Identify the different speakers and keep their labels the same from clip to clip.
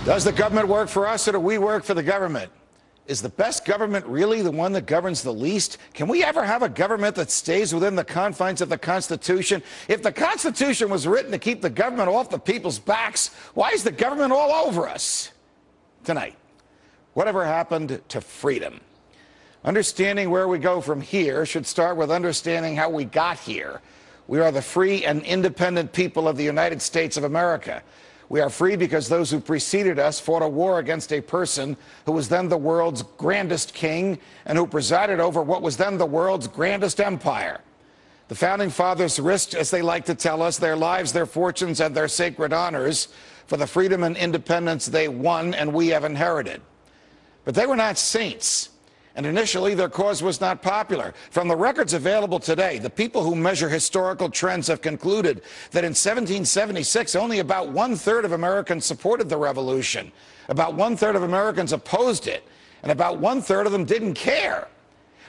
Speaker 1: Does the government work for us or do we work for the government? Is the best government really the one that governs the least? Can we ever have a government that stays within the confines of the Constitution? If the Constitution was written to keep the government off the people's backs, why is the government all over us? Tonight, whatever happened to freedom? Understanding where we go from here should start with understanding how we got here. We are the free and independent people of the United States of America. We are free because those who preceded us fought a war against a person who was then the world's grandest king and who presided over what was then the world's grandest empire. The Founding Fathers risked, as they like to tell us, their lives, their fortunes, and their sacred honors for the freedom and independence they won and we have inherited. But they were not saints. And initially, their cause was not popular. From the records available today, the people who measure historical trends have concluded that in 1776, only about one-third of Americans supported the revolution, about one-third of Americans opposed it, and about one-third of them didn't care.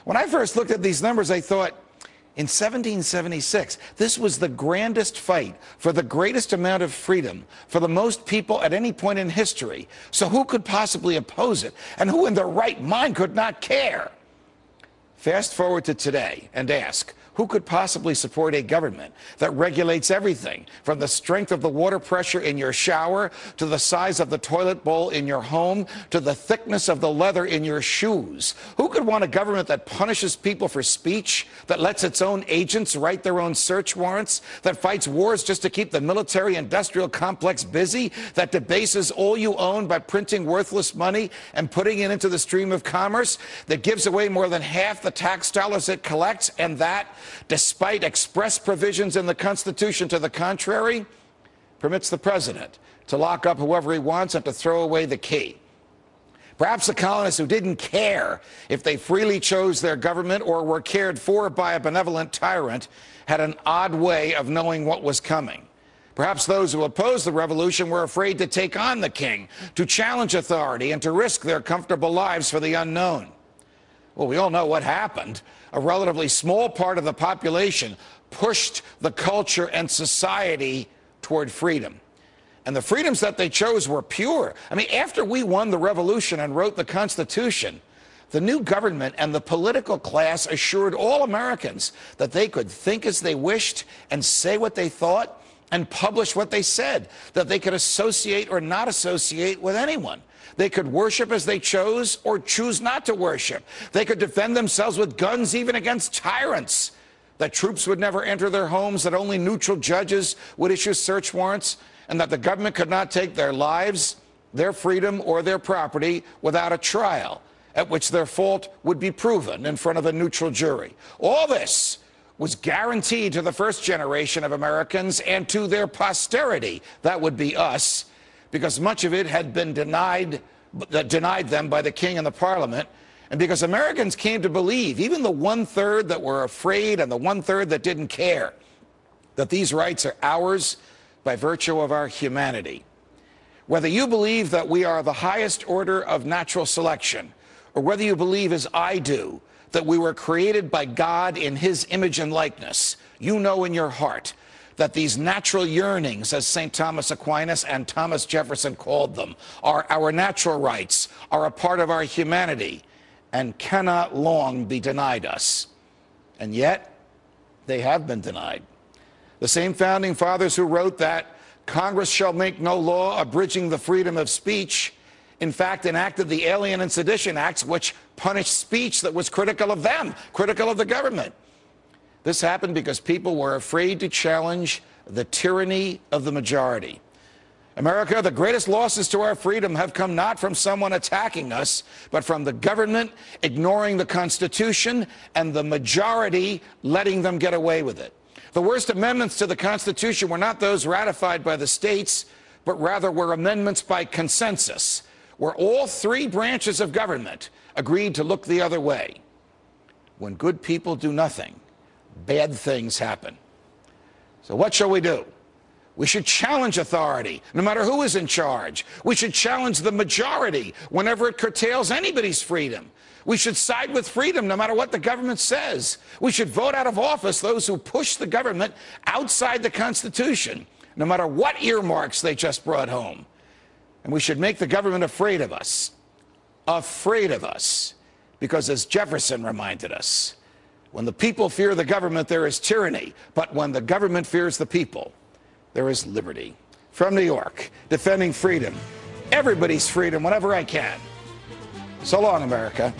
Speaker 1: When I first looked at these numbers, I thought, in 1776, this was the grandest fight for the greatest amount of freedom for the most people at any point in history. So who could possibly oppose it? And who in their right mind could not care? Fast forward to today and ask, who could possibly support a government that regulates everything from the strength of the water pressure in your shower to the size of the toilet bowl in your home to the thickness of the leather in your shoes? Who could want a government that punishes people for speech, that lets its own agents write their own search warrants, that fights wars just to keep the military-industrial complex busy, that debases all you own by printing worthless money and putting it into the stream of commerce, that gives away more than half the tax dollars it collects, and that, despite express provisions in the Constitution to the contrary, permits the president to lock up whoever he wants and to throw away the key? Perhaps the colonists who didn't care if they freely chose their government or were cared for by a benevolent tyrant had an odd way of knowing what was coming. Perhaps those who opposed the revolution were afraid to take on the king, to challenge authority, and to risk their comfortable lives for the unknown. Well, we all know what happened. A relatively small part of the population pushed the culture and society toward freedom. And the freedoms that they chose were pure. I mean, after we won the revolution and wrote the Constitution, the new government and the political class assured all Americans that they could think as they wished and say what they thought and publish what they said, that they could associate or not associate with anyone. They could worship as they chose or choose not to worship. They could defend themselves with guns even against tyrants. That troops would never enter their homes, that only neutral judges would issue search warrants, and that the government could not take their lives, their freedom, or their property without a trial, at which their fault would be proven in front of a neutral jury. All this was guaranteed to the first generation of Americans and to their posterity. That would be us, because much of it had been denied them by the king and the parliament, and because Americans came to believe, even the one-third that were afraid and the one-third that didn't care, that these rights are ours by virtue of our humanity. Whether you believe that we are the highest order of natural selection, or whether you believe, as I do, that we were created by God in his image and likeness, you know in your heart that these natural yearnings, as St. Thomas Aquinas and Thomas Jefferson called them, are our natural rights, are a part of our humanity, and cannot long be denied us. And yet, they have been denied. The same Founding Fathers who wrote that Congress shall make no law abridging the freedom of speech, in fact, enacted the Alien and Sedition Acts, which punished speech that was critical of them, critical of the government. This happened because people were afraid to challenge the tyranny of the majority. America, the greatest losses to our freedom have come not from someone attacking us, but from the government ignoring the Constitution and the majority letting them get away with it. The worst amendments to the Constitution were not those ratified by the states, but rather were amendments by consensus, where all three branches of government agreed to look the other way. When good people do nothing, bad things happen. So what shall we do? We should challenge authority, no matter who is in charge. We should challenge the majority whenever it curtails anybody's freedom. We should side with freedom, no matter what the government says. We should vote out of office those who push the government outside the Constitution, no matter what earmarks they just brought home. And we should make the government afraid of us. Afraid of us. Because as Jefferson reminded us, when the people fear the government, there is tyranny. But when the government fears the people, there is liberty. From New York, defending freedom, everybody's freedom whenever I can. So long, America.